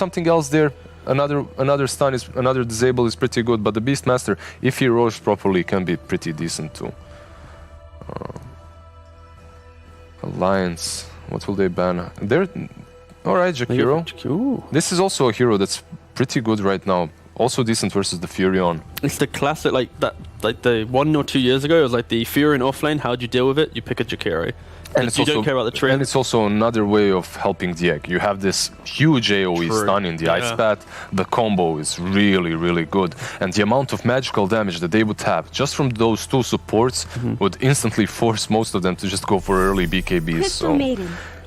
something else there. Another stun is another disable is pretty good, but the Beastmaster, if he rolls properly, can be pretty decent too. Alliance, what will they ban? They're alright, Jakiro. This is also a hero that's pretty good right now. Also decent versus the Furion. It's the classic, like the 1 or 2 years ago, it was like the Furion offlane. How'd you deal with it? You pick a Jakiro. And you don't care about the trade. And it's also another way of helping the egg. You have this huge AoE stun in the Ice Path. The combo is really, really good. And the amount of magical damage that they would have just from those 2 supports would instantly force most of them to just go for early BKBs. So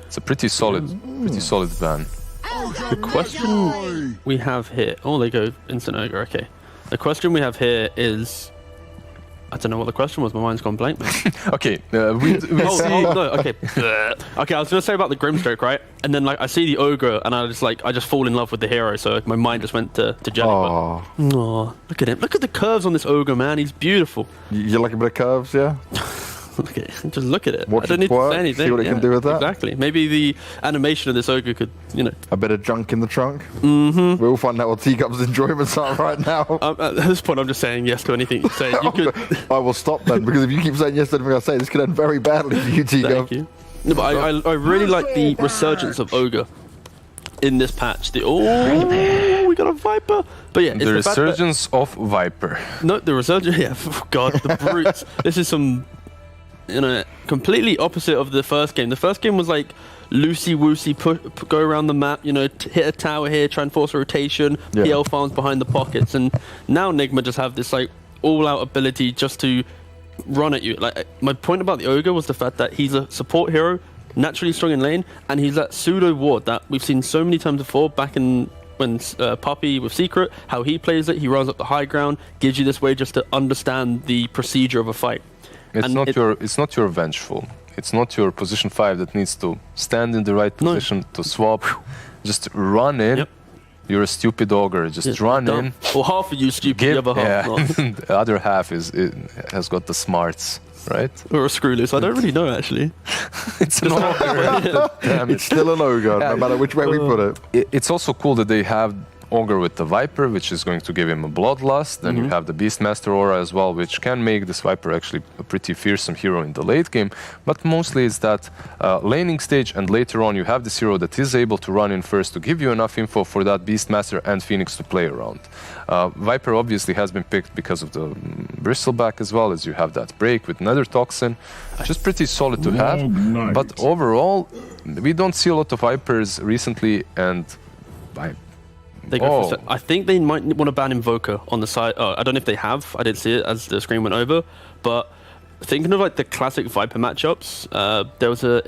it's a pretty solid ban. The question we have here... Oh, they go instant ogre, okay. The question we have here is... I don't know what the question was, my mind's gone blank, man. Okay, we see... no, okay. Okay, I was going to say about the Grimstroke, right? And then like I see the ogre and I just fall in love with the hero, so my mind just went to Jelly. Oh, look at him. Look at the curves on this ogre, man. He's beautiful. You like a bit of curves, yeah? Okay, just look at it. Watch I don't it need twerk, to say anything. see what it can do with that. Exactly. Maybe the animation of this ogre could, you know... A bit of junk in the trunk? Mm-hmm. We'll find out what Teacup's enjoyments are right now. At this point, I'm just saying yes to anything you say. You could... I will stop then, because if you keep saying yes to anything I say, this could end very badly for you, Teacup. Thank you. No, but I really like the resurgence of ogre in this patch. Oh, we got a Viper. But yeah, it's the resurgence of Viper. No, the resurgence. Yeah, God, the brutes. This is some... You know, completely opposite of the first game. The first game was like loosey-woosey, go around the map, you know, hit a tower here, try and force a rotation, PL farms behind the pockets, and now Nigma just have this like all-out ability just to run at you. Like my point about the ogre was the fact that he's a support hero, naturally strong in lane, and he's that pseudo ward that we've seen so many times before. Back in when Puppy with Secret, how he plays it, he runs up the high ground, gives you this way just to understand the procedure of a fight. It's not your vengeful. It's not your position 5 that needs to stand in the right position to swap. Just run in. Yep. You're a stupid ogre. Just run in. Well, half of you stupid, the other half not. The other half has got the smarts, right? Or a screw loose. I don't really know actually. It's an ogre. It's still an ogre, no matter which way we put it. It's also cool that they have ogre with the Viper, which is going to give him a bloodlust. Then you have the Beastmaster aura as well, which can make this Viper actually a pretty fearsome hero in the late game. But mostly it's that laning stage, and later on you have this hero that is able to run in first to give you enough info for that Beastmaster and Phoenix to play around. Viper obviously has been picked because of the bristleback as well, as you have that break with Nether Toxin, which is pretty solid to have. But overall, we don't see a lot of Vipers recently, and I think they might want to ban Invoker on the side. I don't know if they have. I didn't see it as the screen went over. But thinking of like the classic Viper matchups, there was I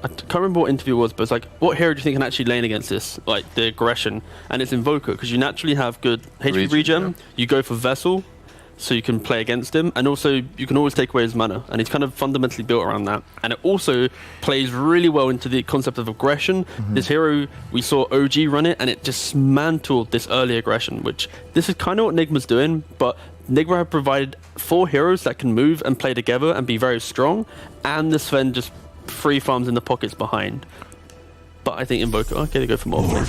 can't remember what interview it was, but it's like, what hero do you think can actually lane against this? Like the aggression, and it's Invoker because you naturally have good HP regen. You go for Vessel, so you can play against him, and also you can always take away his mana, and he's kind of fundamentally built around that. And it also plays really well into the concept of aggression. This hero, we saw OG run it, and it dismantled this early aggression, which this is kind of what Nigma's doing, but Nigma have provided 4 heroes that can move and play together and be very strong, and the Sven just free farms in the pockets behind. But I think Invoker, okay, they go for more.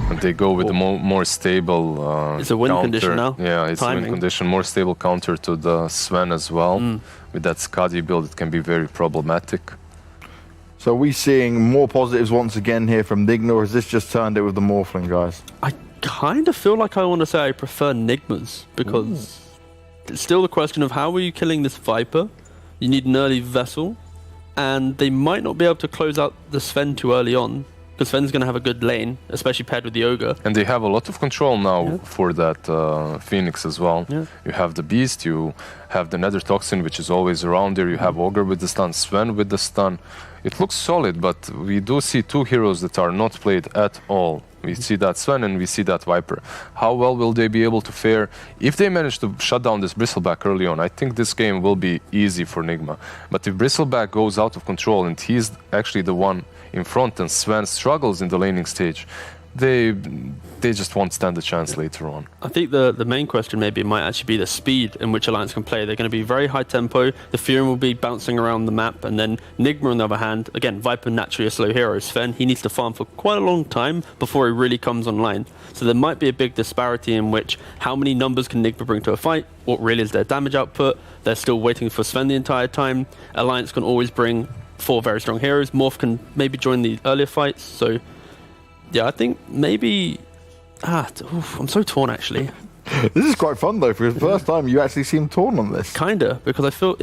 And they go with the more stable it's a win counter. Condition now. Yeah, it's a win condition, more stable counter to the Sven as well. With that Skadi build, it can be very problematic. So are we seeing more positives once again here from Nigma, or has this just turned it with the Morphling, guys? I kind of feel like I want to say I prefer Nigma's, because it's still the question of how are you killing this Viper? You need an early Vessel, and they might not be able to close out the Sven too early on, because Sven's going to have a good lane, especially paired with the Ogre. And they have a lot of control now for that Phoenix as well. You have the Beast, you have the Nether Toxin, which is always around there, you have Ogre with the stun, Sven with the stun. It looks solid, but we do see 2 heroes that are not played at all. We see that Sven and we see that Viper. How well will they be able to fare? If they manage to shut down this Bristleback early on, I think this game will be easy for Nigma. But if Bristleback goes out of control and he's actually the one in front and Sven struggles in the laning stage, they just won't stand a chance later on. I think the main question maybe might actually be the speed in which Alliance can play. They're going to be very high tempo. The Fury will be bouncing around the map, and then Nigma on the other hand, again, Viper naturally a slow hero. Sven, he needs to farm for quite a long time before he really comes online. So there might be a big disparity in which how many numbers can Nigma bring to a fight, what really is their damage output. They're still waiting for Sven the entire time. Alliance can always bring 4 very strong heroes. Morph can maybe join the earlier fights. So yeah, I think maybe... I'm so torn actually. This is quite fun though, for the first time you actually seem torn on this. Kinda, because I feel,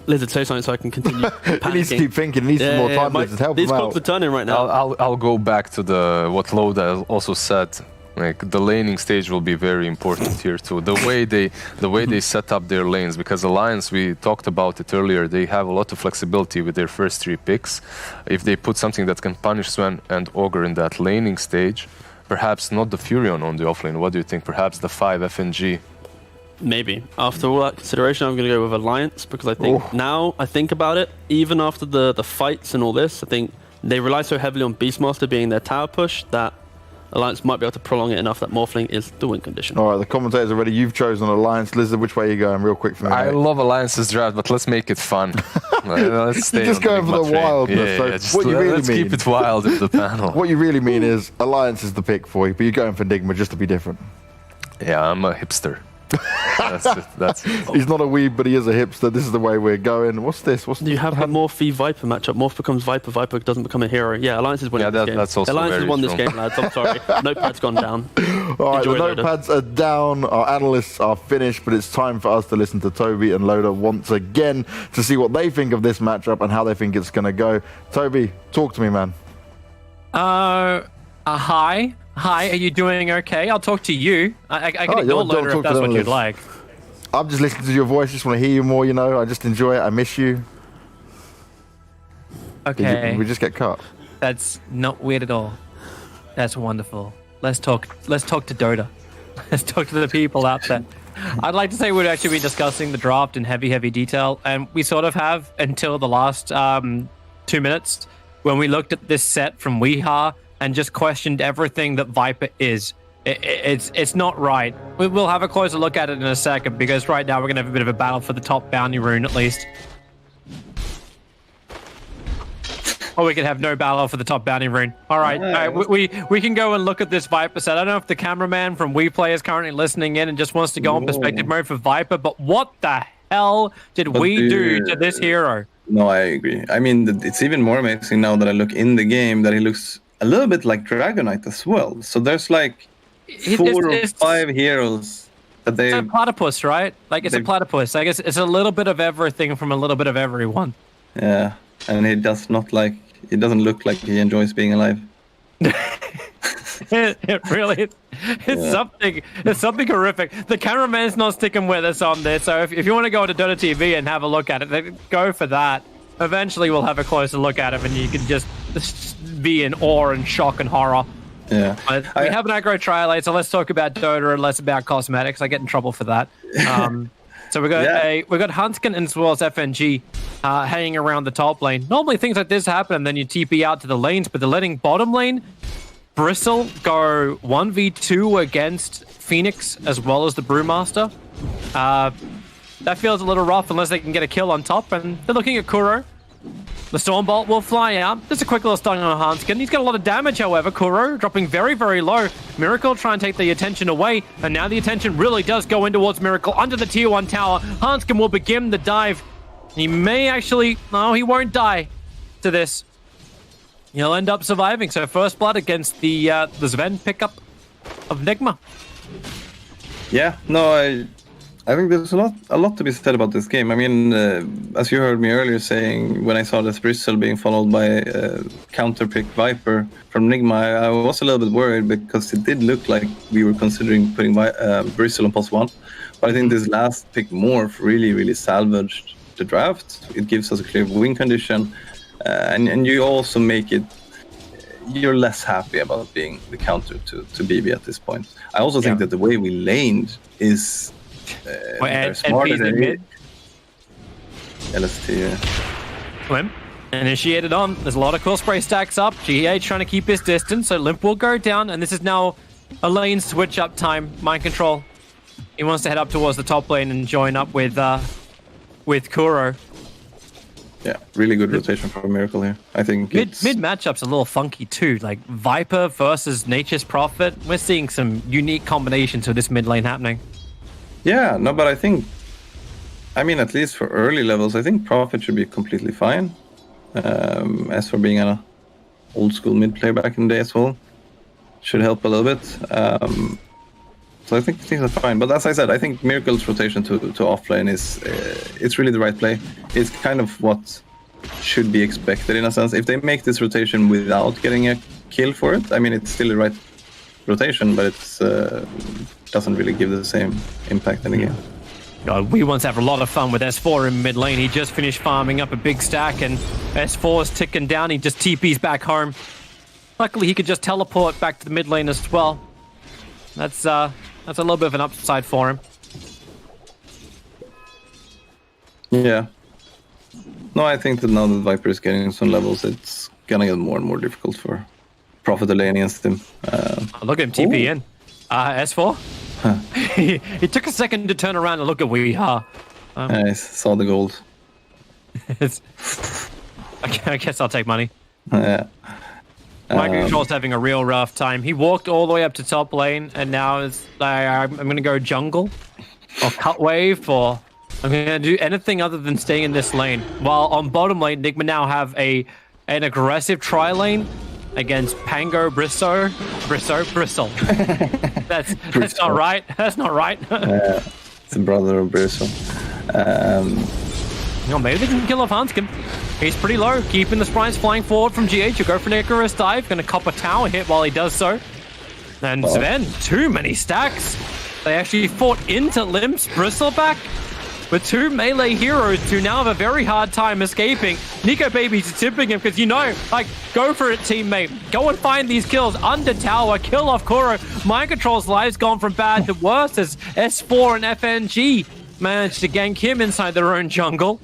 Lizard, say something so I can continue. He needs to keep thinking, he needs some more time. Lizard, help these him clocks out. are turning right now. I'll go back to what Loda also said. Like the laning stage will be very important here too. The way they set up their lanes, because Alliance, we talked about it earlier, they have a lot of flexibility with their first 3 picks. If they put something that can punish Sven and Ogre in that laning stage, perhaps not the Furion on the offlane. What do you think? Perhaps the 5 FNG. Maybe. After all that consideration, I'm going to go with Alliance, because I think now I think about it, even after the fights and all this, I think they rely so heavily on Beastmaster being their tower push that Alliance might be able to prolong it enough that Morphling is the win condition. All right, the commentators are ready. You've chosen Alliance. Lizard, which way are you going? Real quick for me. I love Alliance's draft, but let's make it fun. Let's stay You're just going for the wildness. Yeah, what you really let's mean, keep it wild in the panel. What you really mean is Alliance is the pick for you, but you're going for Nigma just to be different. Yeah, I'm a hipster. That's it. He's not a weeb, but he is a hipster. This is the way we're going. What's this? You have a Morph v Viper matchup. Morph becomes Viper. Viper doesn't become a hero. Yeah, Alliance is winning this game. That's also Alliance has very won this true. game, lads. I'm sorry. Notepad's gone down. All right, Enjoy, the notepads are down. Our analysts are finished, but it's time for us to listen to Toby and Loda once again to see what they think of this matchup and how they think it's going to go. Toby, talk to me, man. Hi. Hi, are you doing okay? I'll talk to you. I can ignore Loda if that's what you'd like. I'm just listening to your voice. Just want to hear you more, you know. I just enjoy it. I miss you. Okay. We just get cut. That's not weird at all. That's wonderful. Let's talk to Dota. Let's talk to the people out there. I'd like to say we'd actually be discussing the draft in heavy detail, and we sort of have until the last 2 minutes when we looked at this set from Weeha and just questioned everything that Viper is. It's not right. We'll have a closer look at it in a second, because right now we're going to have a bit of a battle for the top bounty rune, at least. Or we could have no battle for the top bounty rune. All right, we can go and look at this Viper set. I don't know if the cameraman from WePlay is currently listening in and just wants to go on perspective mode for Viper, but what the hell did we do to this hero? No, I agree. I mean, it's even more amazing now that I look in the game that he looks a little bit like Dragonite as well. So there's like 4 or 5 heroes that they... It's a platypus, right? Like, it's a platypus. I guess it's a little bit of everything from a little bit of everyone. Yeah, and he doesn't look like he enjoys being alive. It really is. It's something horrific. The cameraman's not sticking with us on this, so if you want to go to Dota TV and have a look at it, then go for that. Eventually we'll have a closer look at him and you can just be in awe and shock and horror. Yeah. We have an aggro trial, so let's talk about Dota and less about cosmetics. I get in trouble for that. So we got Huntskin as well as FNG hanging around the top lane. Normally things like this happen and then you TP out to the lanes, but they're letting bottom lane Bristle go 1v2 against Phoenix as well as the Brewmaster. That feels a little rough unless they can get a kill on top, and they're looking at Kuro. The Stormbolt will fly out. Just a quick little stun on Hanskin. He's got a lot of damage, however. Kuro dropping very low. Miracle trying to take the attention away, and now the attention really does go in towards Miracle under the tier 1 tower. Hanskin will begin the dive. He may actually... No, he won't die to this. He'll end up surviving. So first blood against the Sven pickup of Nigma. Yeah, no, I think there's a lot to be said about this game. I mean, as you heard me earlier saying, when I saw this Bristle being followed by counter-pick Viper from Nigma, I was a little bit worried because it did look like we were considering putting Bristle on +1. But I think this last pick Morph really salvaged the draft. It gives us a clear win condition. And you also make it... You're less happy about being the counter to BB at this point. I also think that the way we laned is... they're smarter than it. LST, When? Initiated on. There's a lot of cool spray stacks up. GH trying to keep his distance, so Limp will go down, and this is now a lane switch up time. Mind control. He wants to head up towards the top lane and join up with Kuro. Yeah, really good rotation for Miracle here. I think mid matchup's a little funky too. Like Viper versus Nature's Prophet. We're seeing some unique combinations of this mid lane happening. Yeah, no, but I mean, at least for early levels, I think Prophet should be completely fine. As for being an old school mid player back in the day as well, should help a little bit. So I think things are fine. But as I said, I think Miracle's rotation to offlane is it's really the right play. It's kind of what should be expected in a sense. If they make this rotation without getting a kill for it, I mean, it's still the right rotation, but it's doesn't really give the same impact in the game. God, we once have a lot of fun with S4 in mid lane. He just finished farming up a big stack, and S4 is ticking down. He just TPs back home. Luckily, he could just teleport back to the mid lane as well. That's a little bit of an upside for him. Yeah. No, I think that now that Viper is getting some levels, it's gonna get more and more difficult for Prophet to lane against him. Look at him TP in. S4? Huh. He took a second to turn around and look at Weeha. I saw the gold. I guess I'll take money. Yeah. My control's having a real rough time. He walked all the way up to top lane, and now it's like, I'm going to go jungle, or cut wave, or I'm going to do anything other than staying in this lane. While on bottom lane, Nigma now have an aggressive tri-lane against Pango Bristle. That's not right. That's not right. It's a brother of Bristle. Maybe they can kill off Hanskin. He's pretty low, keeping the sprites flying forward from GH. You go for an Icarus dive, gonna cop a tower hit while he does so. And Sven, too many stacks. They actually fought into Limp's Bristleback with two melee heroes who now have a very hard time escaping. Nico Baby's tipping him because go for it, teammate. Go and find these kills under tower, kill off Kuro. Mind Control's life's gone from bad to worse as S4 and FNG managed to gank him inside their own jungle.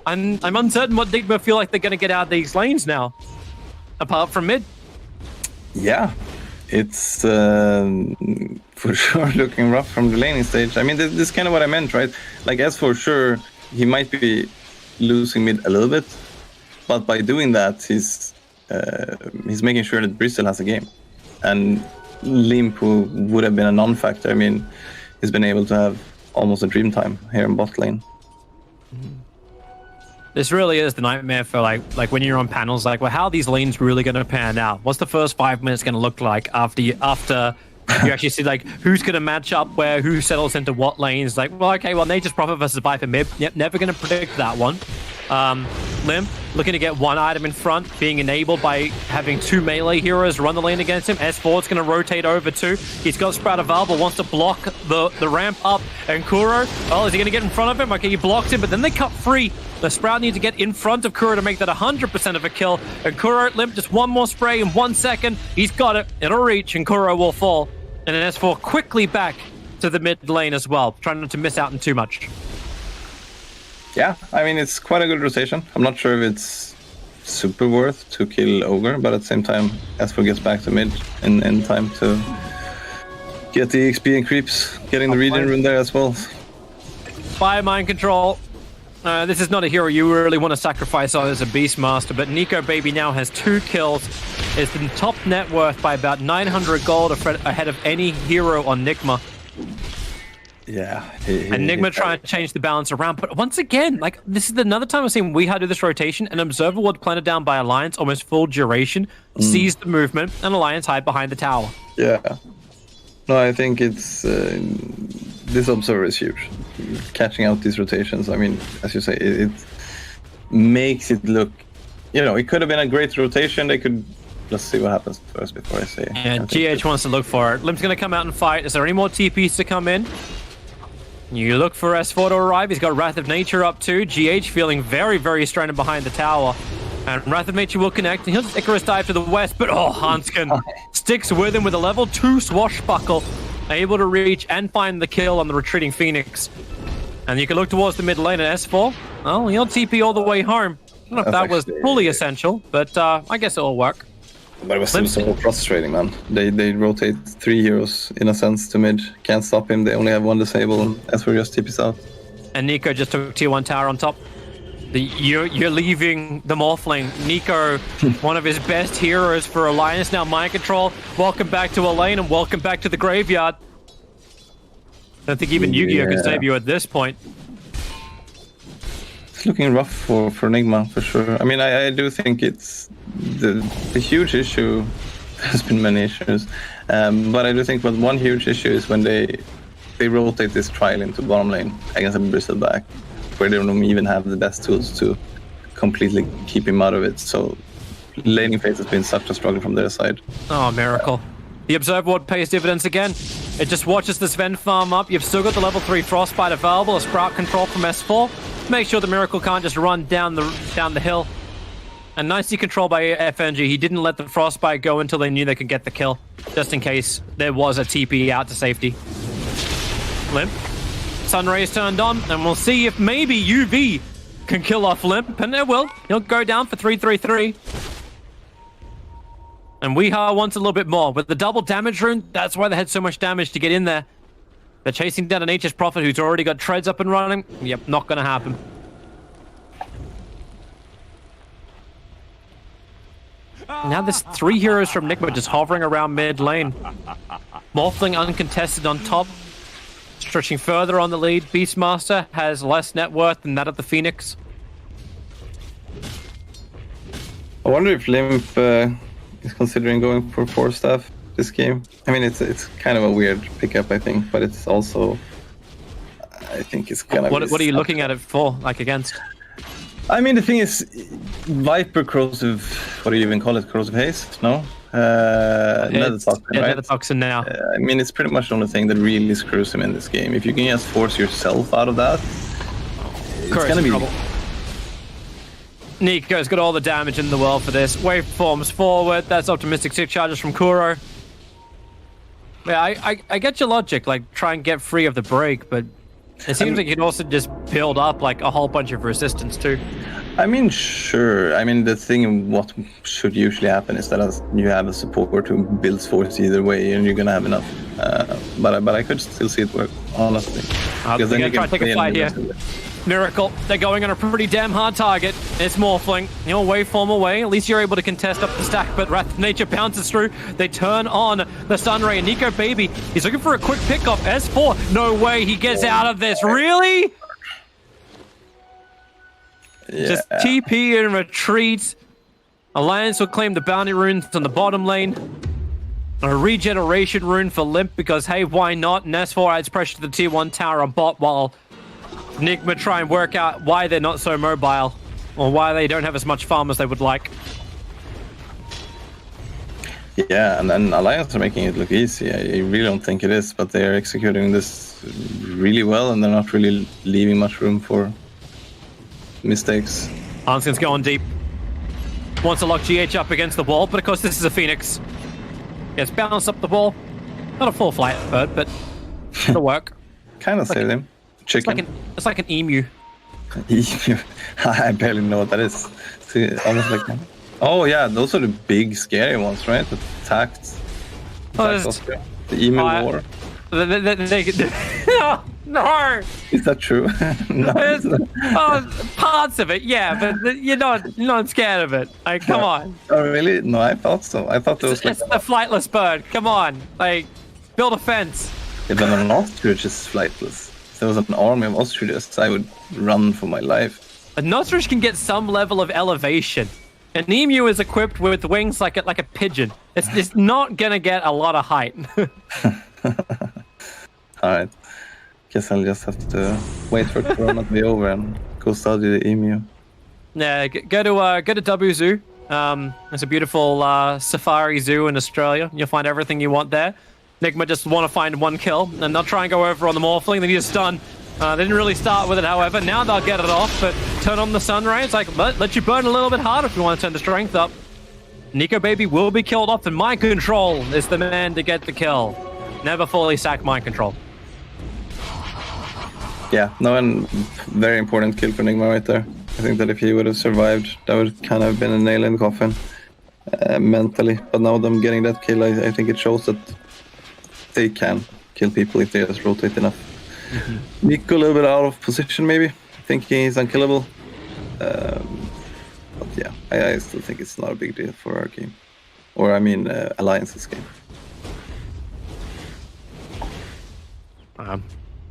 I'm uncertain what Nigma feel like they're going to get out of these lanes now, apart from mid. Yeah, it's for sure looking rough from the laning stage. I mean, this is kind of what I meant, right? Like, as for sure, he might be losing mid a little bit, but by doing that, he's making sure that Bristol has a game. And Limp, who would have been a non-factor, I mean, he's been able to have almost a dream time here in bot lane. This really is the nightmare for like when you're on panels, like, well, how are these lanes really going to pan out? What's the first 5 minutes going to look like after you actually see like who's going to match up where, who settles into what lanes? Like, well, okay, well, Nature's Prophet versus Viper mid. Yep, never going to predict that one. Limp looking to get one item in front, being enabled by having two melee heroes run the lane against him. S4's going to rotate over too. He's got Sprout available, wants to block the ramp up. And Kuro, oh, is he going to get in front of him? Okay, he blocks him, but then they cut free. The Sprout needs to get in front of Kuro to make that 100% of a kill. And Kuro, Limp, just one more spray in 1 second. He's got it. It'll reach, and Kuro will fall. And then S4 quickly back to the mid lane as well, trying not to miss out on too much. Yeah, I mean, it's quite a good rotation. I'm not sure if it's super worth to kill Ogre, but at the same time, S4 gets back to mid in time to get the XP and creeps, getting the regen rune there as well. Fire Mind Control. This is not a hero you really want to sacrifice on as a Beastmaster, but Nico Baby now has 2 kills. Is in top net worth by about 900 gold ahead of any hero on Nigma. Yeah. And Nigma trying to change the balance around. But once again, like, this is another time I've seen Weeha do this rotation. An Observer Ward planted down by Alliance, almost full duration, sees the movement, and Alliance hide behind the tower. Yeah. No, I think it's... this Observer is huge. Catching out these rotations, I mean, as you say, it makes it look... You know, it could have been a great rotation. They could... Let's see what happens first before I say. And GH wants to look for it. Limp's going to come out and fight. Is there any more TPs to come in? You look for S4 to arrive. He's got Wrath of Nature up too. GH feeling very, very stranded behind the tower. And Wrath of Nature will connect. He'll just Icarus dive to the west. But Hanskin sticks with him with a level 2 swashbuckle. Able to reach and find the kill on the retreating Phoenix. And you can look towards the mid lane at S4. Well, he'll TP all the way home. don't know if that was fully essential, but I guess it'll work. But it was still so frustrating, man. They rotate 3 heroes in a sense to mid. Can't stop him. They only have 1 disable, and as we're just TPs out. And Nico just took tier 1 tower on top. You're leaving the Morphling. Nico, one of his best heroes for Alliance, now mind control. Welcome back to a lane and welcome back to the graveyard. I don't think even Yu-Gi-Oh can save you at this point. It's looking rough for Nigma, for sure. I mean, I do think it's the huge issue. There's been many issues. But I do think one huge issue is when they rotate this trial into bottom lane against a Bristle back, where they don't even have the best tools to completely keep him out of it. So laning phase has been such a struggle from their side. Oh, miracle. The Observe Ward pays dividends again. It just watches the Sven farm up. You've still got the level 3 Frostbite available, a Sprout control from S4. Make sure the Miracle can't just run down the hill. And nicely controlled by FNG. He didn't let the Frostbite go until they knew they could get the kill, just in case there was a TP out to safety. Limp. Sunray's turned on, and we'll see if maybe UV can kill off Limp, and it will. He'll go down for 3-3-3. And Weeha wants a little bit more. With the double damage rune, that's why they had so much damage to get in there. They're chasing down an Nature's Prophet who's already got treads up and running. Yep, not gonna happen. Now there's 3 heroes from Nigma just hovering around mid lane. Morphling uncontested on top. Stretching further on the lead, Beastmaster has less net worth than that of the Phoenix. I wonder if Limp is considering going for 4-staff this game. I mean, it's kind of a weird pickup, I think, but it's also, I think it's kind of... What are you looking at it for, like against? I mean, the thing is, Viper Corrosive, what do you even call it? Corrosive Haste? No? Nether Toxin, right? Nether Toxin now. I mean, it's pretty much the only thing that really screws him in this game. If you can just force yourself out of that, it's gonna be... trouble. Nico's got all the damage in the world for this. Waveforms forward. That's optimistic 6 charges from Kuro. Yeah, I get your logic, like try and get free of the break, but it seems like you can also just build up like a whole bunch of resistance too. I mean, sure. I mean, the thing, what should usually happen is that you have a support who builds force either way, and you're gonna have enough. But I could still see it work, honestly. Because then you can try to take a fight here. Miracle, they're going on a pretty damn hard target. It's Morphling. You'll waveform away. At least you're able to contest up the stack, but Wrath of Nature bounces through. They turn on the Sunray, and Nico Baby, he's looking for a quick pickoff. S4, no way he gets out of this. Really? Yeah. Just TP and retreat. Alliance will claim the bounty runes on the bottom lane. A regeneration rune for Limp because, hey, why not? And S4 adds pressure to the tier 1 tower on bot while Nigma try and work out why they're not so mobile or why they don't have as much farm as they would like. Yeah, and then Alliance are making it look easy. I really don't think it is, but they're executing this really well, and they're not really leaving much room for mistakes. Hanskin's going deep. Wants to lock GH up against the wall, but of course this is a Phoenix. Gets bounced up the wall. Not a full flight bird, but it'll work. Kind of saved him. Chicken. It's like an emu. Emu? I barely know what that is. It's almost like... Oh yeah, those are the big scary ones, right? The attacked. The emu war. No. Is that true? No. Parts of it, yeah, but you're not scared of it. Like, come on. Oh really? No, I thought so. I thought there was it's a flightless bird. Come on, like, build a fence. Yeah, but an ostrich is flightless. If there was an army of ostriches, I would run for my life. An ostrich can get some level of elevation. An emu is equipped with wings like a pigeon. It's not gonna get a lot of height. Alright. Guess I'll just have to wait for Corona to be over and go study the emu. Yeah, go to W Zoo. It's a beautiful safari zoo in Australia. You'll find everything you want there. Nigma just want to find 1 kill, and they'll try and go over on the Morphling. They need a stun. They didn't really start with it, however. Now they'll get it off, but turn on the Sunray. It's like, let you burn a little bit harder if you want to turn the strength up. Nico Baby will be killed off, and Mind Control is the man to get the kill. Never fully sack Mind Control. Yeah, no, and very important kill for Nigma right there. I think that if he would have survived, that would kind of have been a nail in the coffin mentally. But now them getting that kill, I think it shows that they can kill people if they just rotate enough. Nico a little bit out of position, maybe. Thinking he's unkillable. But yeah, I still think it's not a big deal for our game. Or, I mean, Alliance's game.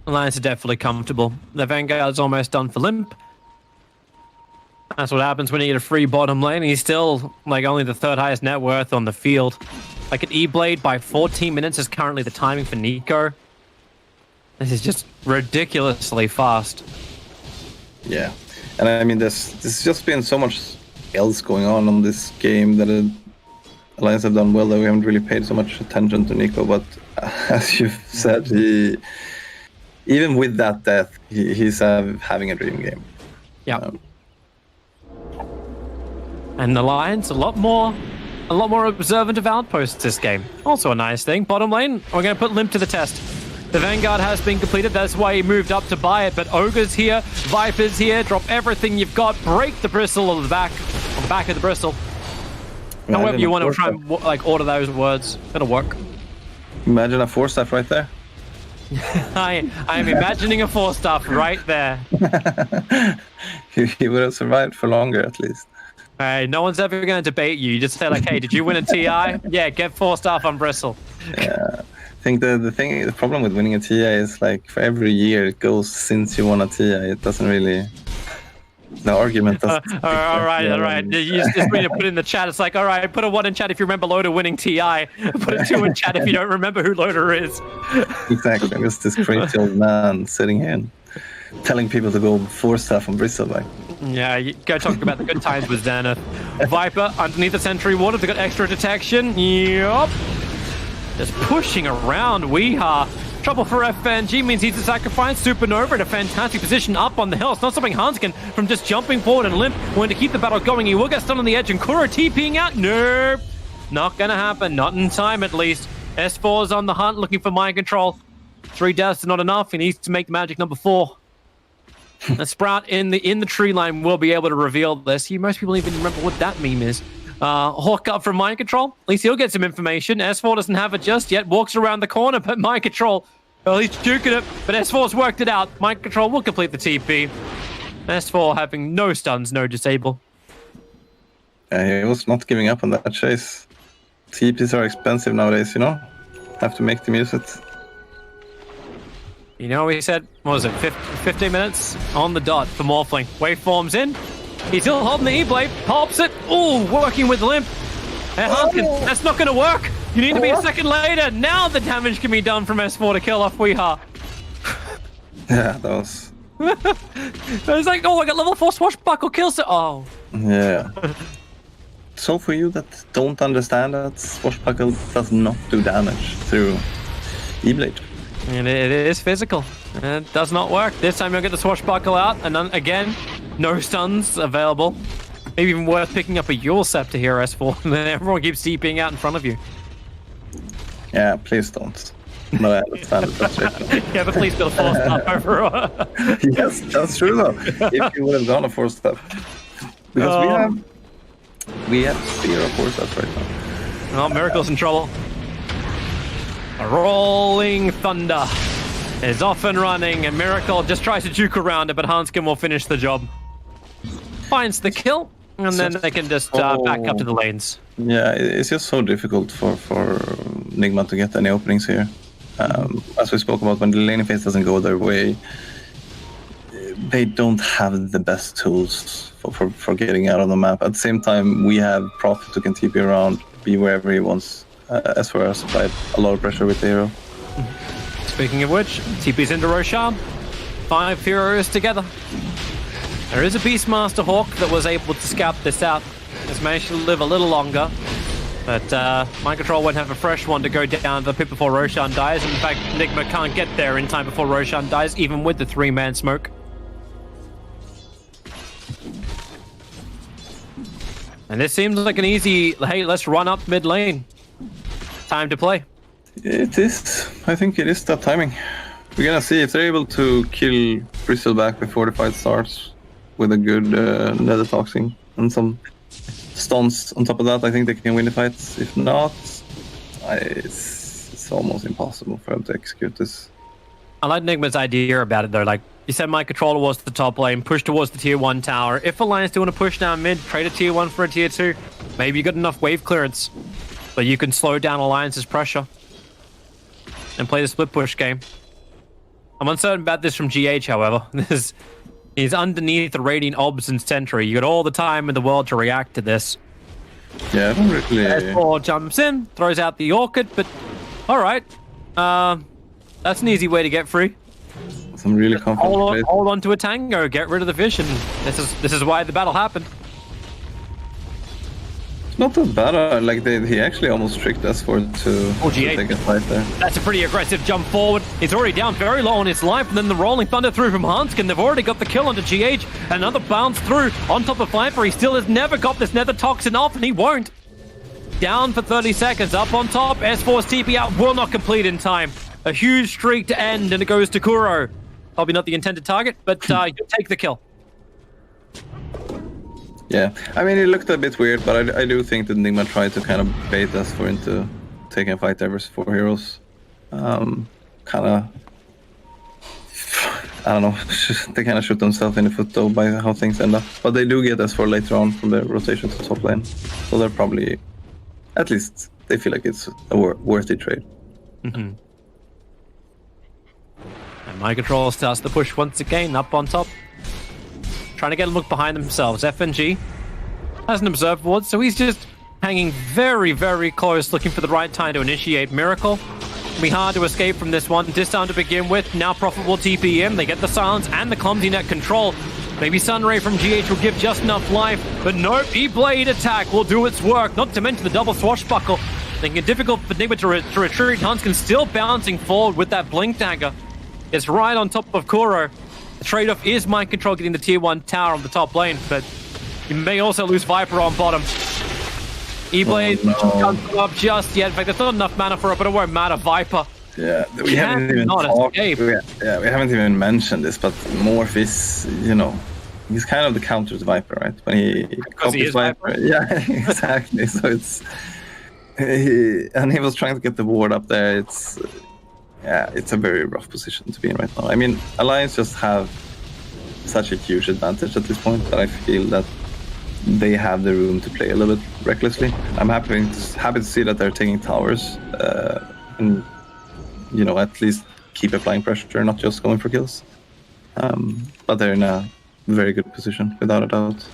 Alliance are definitely comfortable. The Vanguard's almost done for Limp. That's what happens when you get a free bottom lane. He's still like only the third highest net worth on the field. Like an E-Blade by 14 minutes is currently the timing for Nico. This is just ridiculously fast. Yeah, and I mean, there's just been so much else going on this game that Alliance have done well that we haven't really paid so much attention to Nico. But as you've said, even with that death, he's having a dream game. Yeah. And Alliance a lot more observant of outposts this game. Also a nice thing. Bottom lane, we're going to put Limp to the test. The Vanguard has been completed. That's why he moved up to buy it. But Ogre's here, Viper's here. Drop everything you've got. Break the bristle on the back of the bristle. However you want to try and like order those words, it'll work. Imagine a 4-staff right there. I am imagining a 4-staff right there. He would have survived for longer at least. Hey, no one's ever going to debate you. You just say like, hey, did you win a TI? Yeah, get 4-staff on bristle. Yeah. I think the problem with winning a TI is like for every year it goes since you won a TI, it doesn't really. The argument doesn't. All right. You just need to put in the chat. It's like, all right, put a 1 in chat if you remember Loader winning TI. Put a 2 in chat if you don't remember who Loader is. Exactly. Just this crazy old man sitting here and telling people to go 4-staff on Bristle. Like. Yeah, you go talk about the good times with Zenith. Viper underneath the Sentry Water. They got extra detection. Yup. Just pushing around Weeha. Trouble for FNG means he's a sacrifice. Supernova in a fantastic position up on the hill. It's not stopping Hanskin from just jumping forward and Limp going to keep the battle going. He will get stunned on the edge and Kura TPing out. Nope. Not gonna happen. Not in time at least. S4's on the hunt looking for mind control. 3 deaths is not enough. He needs to make the magic number 4. A Sprout in the tree line will be able to reveal this. Most people even remember what that meme is. Hawk up from mind control. At least he'll get some information. S4 doesn't have it just yet. Walks around the corner, but mind control. Well, he's juking it, but S4's worked it out. Mind control will complete the TP. S4 having no stuns, no disable. Yeah, he was not giving up on that chase. TPs are expensive nowadays, you know? Have to make them use it. You know, he said, what was it, 15 minutes on the dot for Morphling. Waveforms in. He's still holding the E-Blade. Pops it. Ooh, working with Limp. And Hanskin, that's not going to work. You need to be a second later. Now the damage can be done from S4 to kill off Weeha. Yeah, that was... It was like, oh, I got level 4 swashbuckle kills it. Oh. Yeah. So for you that don't understand that, swashbuckle does not do damage through E-Blade. And it is physical. It does not work. This time you'll get the swashbuckle out, and then again, no stuns available. Maybe even worth picking up a Yule Scepter here, S4, and then everyone keeps TPing out in front of you. Yeah, please don't. No, I understand it. Yeah, but please build a 4-staff over. Yes, that's true though. If you would have gone a 4-staff. Because we have 0 4-staffs right now. Oh, Miracle's in trouble. A Rolling Thunder is off and running, and Miracle just tries to juke around it, but Hanskin will finish the job. Finds the kill, and then they can just back up to the lanes. Yeah, it's just so difficult for Nigma to get any openings here. As we spoke about, when the laning phase doesn't go their way, they don't have the best tools for getting out of the map. At the same time, we have Prophet who can TP around, be wherever he wants. As far as applied a lot of pressure with the hero. Speaking of which, TP's into Roshan. 5 heroes together. There is a Beastmaster Hawk that was able to scout this out. Has managed to live a little longer. But Mind Control won't have a fresh one to go down the pit before Roshan dies. And in fact, Nigma can't get there in time before Roshan dies, even with the 3-man smoke. And this seems like an easy, hey, let's run up mid lane. Time to play. It is. I think it is that timing. We're gonna see if they're able to kill Bristle back before the fight starts. with a good nether toxin and some stuns on top of that, I think they can win the fights. If not, it's almost impossible for them to execute this. I like Nigma's idea about it though. Like you said, my controller was the top lane, push towards the tier 1 tower. If Alliance do want to push down mid, trade a tier 1 for a tier 2. Maybe you got enough wave clearance, but you can slow down Alliance's pressure and play the split push game. I'm uncertain about this from GH, however. He's underneath the Radiant Obs and Sentry. You got all the time in the world to react to this. Yeah, I don't really... S4 jumps in, throws out the Orchid, but alright. That's an easy way to get free. Some really confident hold on to a tango, get rid of the vision. This is why the battle happened. It's not that bad. Like he actually almost tricked S4 to take a fight there. That's a pretty aggressive jump forward. He's already down very low on his life, and then the rolling thunder through from Hanskin. They've already got the kill onto GH. Another bounce through on top of Viper. He still has never got this nether toxin off, and he won't. Down for 30 seconds, up on top. S4's TP out will not complete in time. A huge streak to end, and it goes to Kuro. Probably not the intended target, but you take the kill. Yeah, I mean, it looked a bit weird, but I do think that Nigma tried to kind of bait S4 into taking a fight there versus 4 heroes. Kind of, I don't know, they kind of shoot themselves in the foot though by how things end up. But they do get S4 later on from their rotation to top lane, so they're probably, at least, they feel like it's a worthy trade. Mm-hmm. And My Control starts the push once again, up on top. Trying to get a look behind themselves. FNG hasn't observed wards, so he's just hanging very, very close, looking for the right time to initiate Miracle. It'll be hard to escape from this one. Disarm to begin with, now Profitable TP in. They get the silence and the clumsy net control. Maybe Sunray from GH will give just enough life, but nope, E-Blade attack will do its work, not to mention the double swashbuckle. Making it difficult for Nigma to retreat. Hanskin still bouncing forward with that blink dagger. It's right on top of Kuro. The trade-off is Mind Control getting the tier 1 tower on the top lane, but you may also lose Viper on bottom. E-Blade can't come up just yet. In fact, there's not enough mana for it, but it won't matter. Viper. Yeah, we haven't even talked. We haven't even mentioned this, but Morph is, you know, he's kind of the counter to Viper, right? When he copies Viper. Yeah, exactly. So it's and he was trying to get the ward up there. It's a very rough position to be in right now. I mean, Alliance just have such a huge advantage at this point that I feel that they have the room to play a little bit recklessly. I'm happy to see that they're taking towers and, you know, at least keep applying pressure, not just going for kills. But they're in a very good position, without a doubt.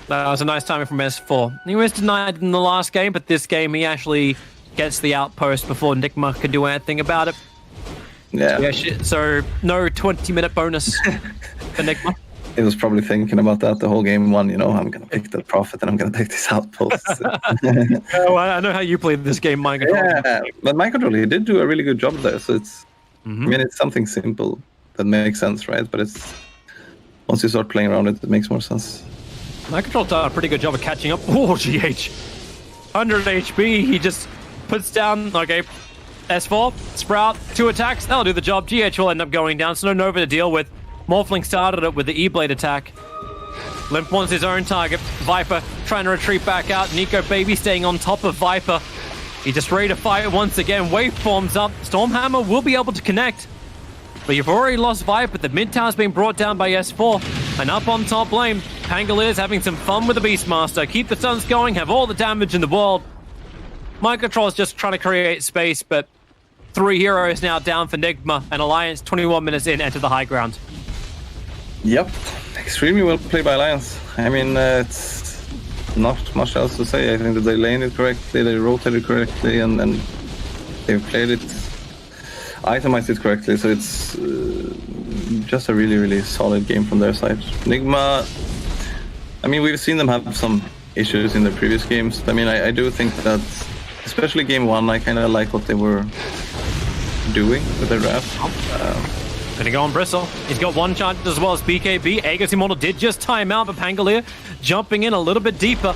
That was a nice timing from S4. He was denied in the last game, but this game he actually gets the outpost before Nigma can do anything about it. Yeah. So no 20-minute bonus for Nigma. He was probably thinking about that the whole game one, you know, I'm going to pick the Prophet and I'm going to take this outpost. Oh, I know how you played this game, Mind Control. Yeah, but Mind Control, he did do a really good job there, so it's, I mean, it's something simple that makes sense, right? But it's, once you start playing around it, it makes more sense. Mind Control done a pretty good job of catching up. Oh, GH. 100 HP, he just puts down, okay, S4, Sprout, 2 attacks, that'll do the job. GH will end up going down, so no Nova to deal with. Morphling started it with the E-Blade attack. Limp wants his own target. Viper trying to retreat back out. Nico Baby staying on top of Viper. He just ready to fight once again. Waveforms up. Stormhammer will be able to connect. But you've already lost Viper. The mid tower's been brought down by S4. And up on top lane, Pangalier's having some fun with the Beastmaster. Keep the stuns going, have all the damage in the world. Mind Control's just trying to create space, but 3 heroes now down for Nigma, and Alliance 21 minutes in enter the high ground. Yep, extremely well played by Alliance. I mean, it's not much else to say. I think that they laned it correctly, they rotated correctly, and then they've played it, itemized it correctly. So it's just a really, really solid game from their side. Nigma, I mean, we've seen them have some issues in their previous games. I mean, I do think that, especially game 1, I kind of like what they were doing with their draft. Gonna go on Bristle. He's got 1 charge as well as BKB. Aegis Immortal did just time out, but Pangolier jumping in a little bit deeper.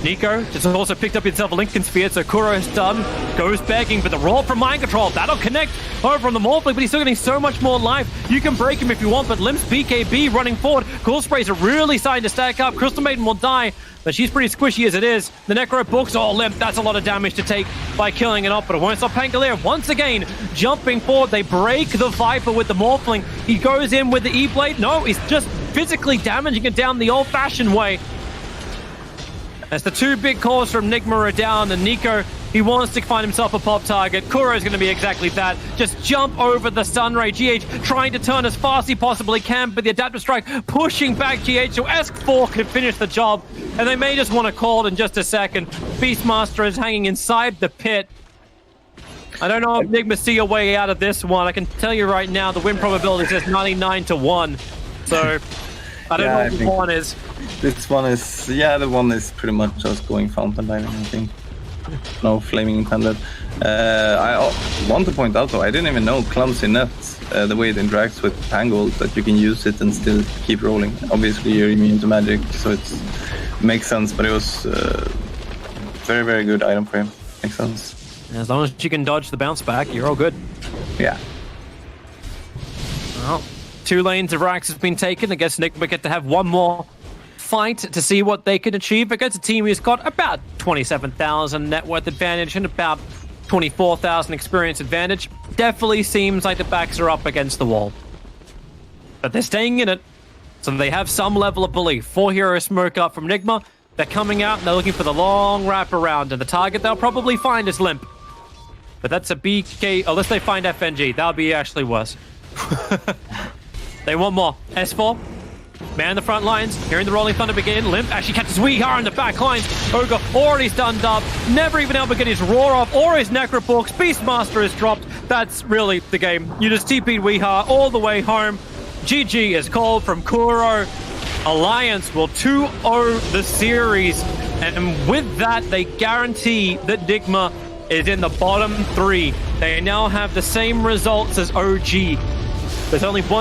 Nico just also picked up himself a Lincoln Sphere, so Kuro is done. Goes begging, but the roll from Mind Control, that'll connect over on the Morphling, but he's still getting so much more life. You can break him if you want, but Limp's BKB running forward. Cool Sprays are really starting to stack up. Crystal Maiden will die, but she's pretty squishy as it is. The Necro books all Limp. That's a lot of damage to take by killing it off, but it won't stop Pangolier once again jumping forward. They break the Viper with the Morphling. He goes in with the E-Blade. No, he's just physically damaging it down the old-fashioned way. As the two big calls from Nigma are down, and Nico, he wants to find himself a pop target. Kuro is going to be exactly that. Just jump over the Stun Ray. GH trying to turn as fast as he possibly can, but the Adaptive Strike pushing back GH, so ESC4 can finish the job. And they may just want to call it in just a second. Beastmaster is hanging inside the pit. I don't know if Nigma see a way out of this one. I can tell you right now, the win probability says 99-1. So, I don't know what the one is. This one is, the one is pretty much just going fountain diving, I think. No flaming intended. I want to point out though, I didn't even know Clumsy Net, the way it interacts with Tangle, that you can use it and still keep rolling. Obviously you're immune to magic, so it makes sense, but it was very, very good item for him. Makes sense. As long as you can dodge the bounce back, you're all good. Yeah. Well, 2 lanes of Rax has been taken. I guess Nigma get to have one more fight to see what they can achieve against a team who's got about 27,000 net worth advantage and about 24,000 experience advantage. Definitely seems like the backs are up against the wall. But they're staying in it, so they have some level of belief. 4 hero smoke up from Nigma. They're coming out and they're looking for the long wrap around, and the target they'll probably find is Limp. But that's a BK, unless they find FNG. That'll be actually worse. They want more. S4. Man the front lines, hearing the Rolling Thunder begin. Limp actually catches Weehar in the back lines. Ogre already stunned up, never even able to get his roar off or his Necroporks. Beastmaster is dropped. That's really the game. You just TP'd Weehar all the way home. GG is called from Kuro. Alliance will 2-0 the series. And with that, they guarantee that Nigma is in the bottom 3. They now have the same results as OG. There's only one